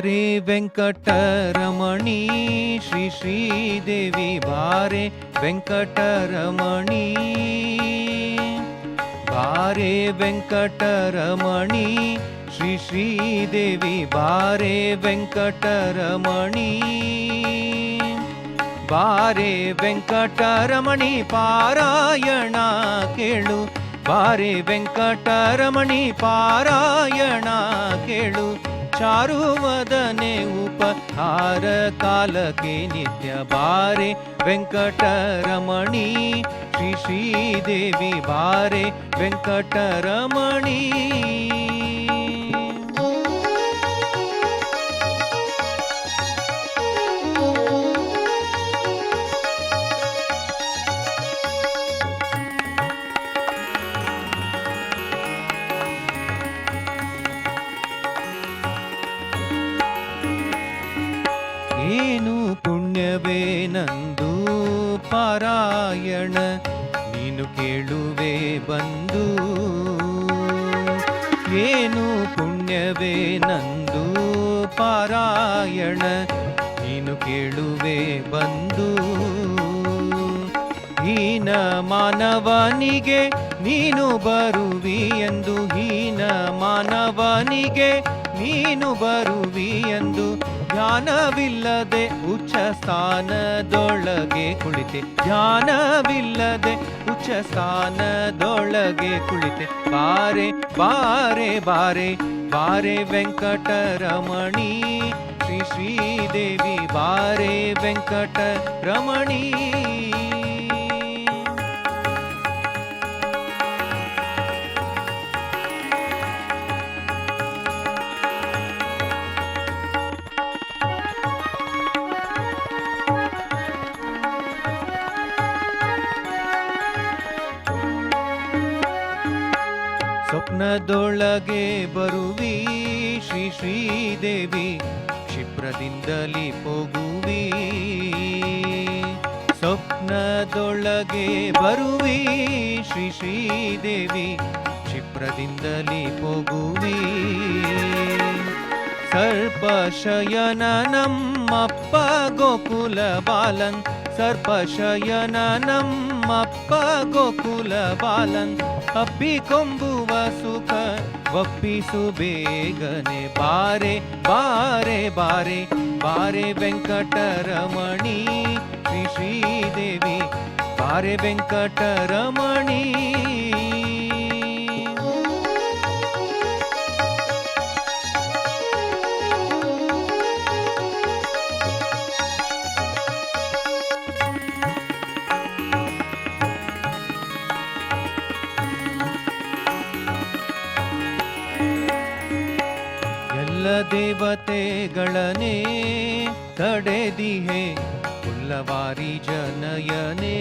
ಬಾರೆ ವೆಂಕಟರಮಣಿ ಶ್ರೀ ಶ್ರೀದೇವಿ ಬಾರೆ ವೆಂಕಟರಮಣಿ ಬಾರೆ ವೆಂಕಟರಮಣಿ ಶ್ರೀ ಶ್ರೀದೇವಿ ಬಾರೆ ವೆಂಕಟರಮಣಿ ಬಾರೆ ವೆಂಕಟರಮಣಿ ಪಾರಾಯಣ ಕೇಳು ಬಾರೆ ವೆಂಕಟರಮಣಿ ಪಾರಾಯಣ ಕೇಳು ಚಾರುವದನೆ ಉಪಹಾರ ಕಾಲಕ್ಕೆ ನಿತ್ಯ ಬಾರೆ ವೆಂಕಟರಮಣಿ ಶ್ರೀ ಶ್ರೀದೇವಿ ಬಾರೆ ವೆಂಕಟರಮಣಿ ಏನು ಪುಣ್ಯವೇ ನಂದು ಪಾರಾಯಣ ನೀನು ಕೇಳುವೆ ಬಂದು ಏನು ಪುಣ್ಯವೇ ನಂದು ಪಾರಾಯಣ ನೀನು ಕೇಳುವೆ ಬಂದು ಹೀನ ಮಾನವನಿಗೆ ನೀನು ಬರುವಿ ಎಂದು ಹೀನ ಮಾನವನಿಗೆ ನೀನು ಬರುವಿ ಎಂದು ಧ್ಯಾನವಿಲ್ಲದೆ ಉಚ್ಚ ಸ್ಥಾನದೊಳಗೆ ಕುಳಿತೆ ಧ್ಯಾನವಿಲ್ಲದೆ ಉಚ್ಚ ಸ್ಥಾನದೊಳಗೆ ಕುಳಿತೆ ಬಾರೆ ಬಾರೆ ಬಾರೆ ಬಾರೆ ವೆಂಕಟರಮಣಿ ಶ್ರೀ ಶ್ರೀದೇವಿ ಬಾರೆ ವೆಂಕಟರಮಣಿ ಸ್ವಪ್ನದೊಳಗೆ ಬರುವಿ ಶ್ರೀ ಶ್ರೀದೇವಿ ಕ್ಷಿಪ್ರದಿಂದಲೇ ಹೋಗುವಿ ಸ್ವಪ್ನದೊಳಗೆ ಬರುವಿ ಶ್ರೀ ಶ್ರೀದೇವಿ ಕ್ಷಿಪ್ರದಿಂದಲೇ ಹೋಗುವಿ ಸರ್ಪಶಯನ ನಮ್ಮಪ್ಪ ಗೋಕುಲ ಬಾಲನ್ ಸರ್ಪಶಯನ ನಮ್ಮಪ್ಪ ಗೋಕುಲ ಬಾಲನ್ ಅಪ್ಪಿಕೊಂಬುವ ಸುಖ ಒಪ್ಪಿಸು ಬೇಗನೆ ಬಾರೆ ಬಾರೆ ಬಾರೆ ಬಾರೆ ವೆಂಕಟರಮಣಿ ಶ್ರೀ ಶ್ರೀದೇವಿ ಬಾರೆ ವೆಂಕಟರಮಣಿ ದೇವತೆಗಳನೆ ತಡೆದಿಹೆ ಉಲ್ಲವಾರಿ ಜನಯನೇ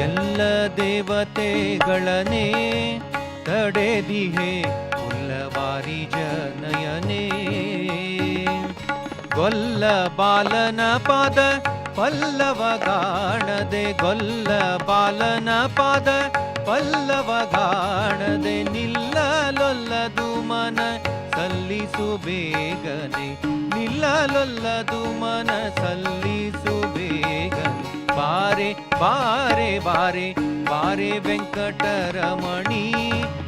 ಎಲ್ಲ ದೇವತೆಗಳನೆ ತಡೆದಿಹೆ ಉಲ್ಲವಾರಿ ಜನಯನೇ ಗೊಲ್ಲ ಬಾಲನ ಪಾದ ಪಲ್ಲವ ಗಾಣದೆ ಗೊಲ್ಲ ಬಾಲನ ಪಾದ ಪಲ್ಲವ ಗಾಣದೆ ನಿಲ್ಲಲೊಲ್ಲದು ಮನ ಸಲ್ಲಿಸು ಬೇಗನೆ ನಿಲ್ಲಲೊಲ್ಲದು ಮನ ಸಲ್ಲಿಸು ಬೇಗನೆ ಬಾರೆ ಬಾರೆ ಬಾರೆ ಬಾರೆ ವೆಂಕಟರಮಣಿ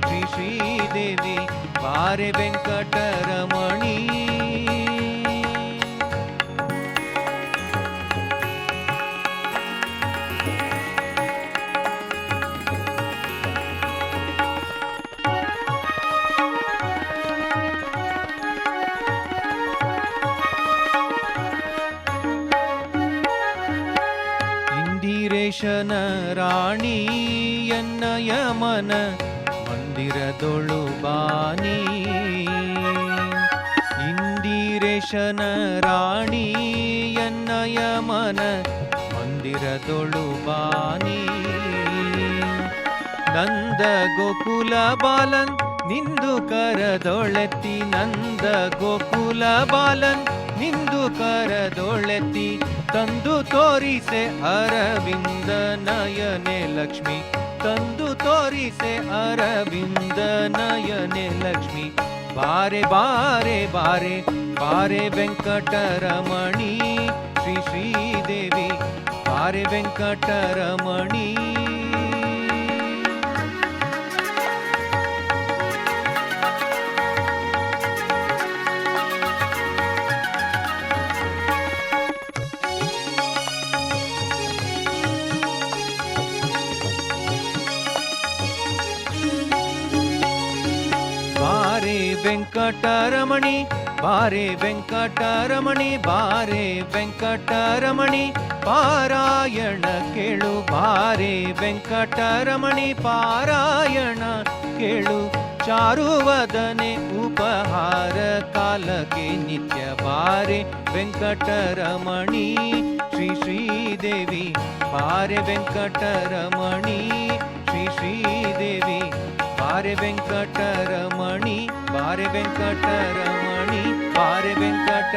ಶ್ರೀ ಶ್ರೀದೇವಿ ಬಾರೆ ವೆಂಕಟರಮಣಿ ಇಂದಿರೇಶನ ರಾಣಿ ಎನ್ನಯ ಮನ ಮಂದಿರದೊಳು ಬಾನಿ ಇಂದಿರೇಶನ ರಾಣಿ ಎನ್ನಯ ಮನ ಮಂದಿರದೊಳು ಬಾನಿ ನಂದ ಗೋಕುಲ ಬಾಲನ್ ನಿಂದು ಕರದೊಳೆತ್ತಿ ನಂದ ಗೋಕುಲ ಬಾಲನ್ ನಿಂದು ಕರದೊಳೆತ್ತಿ ತಂದು ತೋರಿಸೆ ಅರವಿಂದ ನಯನೆ ಲಕ್ಷ್ಮಿ ತಂದು ತೋರಿಸೆ ಅರವಿಂದ ನಯನೆ ಲಕ್ಷ್ಮಿ ಬಾರೆ ಬಾರೆ ಬಾರೆ ಬಾರೆ ವೆಂಕಟರಮಣಿ ಶ್ರೀ ಶ್ರೀದೇವಿ ಬಾರೆ ವೆಂಕಟರಮಣಿ. ಬಾರೆ ವೆಂಕಟರಮಣಿ ಬಾರೆ ವೆಂಕಟರಮಣಿ ಬಾರೆ ವೆಂಕಟರಮಣಿ ಪಾರಾಯಣ ಕೇಳು ಬಾರೆ ವೆಂಕಟರಮಣಿ ಪಾರಾಯಣ ಕೇಳು. ಚಾರುವದನೆ ಉಪಹಾರ ಕಾಲಕ್ಕೆ ನಿತ್ಯ ಬಾರೆ ವೆಂಕಟರಮಣಿ ಶ್ರೀ ಶ್ರೀದೇವಿ ಬಾರೆ ವೆಂಕಟರಮಣಿ ಶ್ರೀ ಶ್ರೀದೇವಿ ಬಾರೆ ವೆಂಕಟರಮಣಿ ಬಾರೆ ವೆಂಕಟರಮಣಿ ಬಾರೆ ವೆಂಕಟ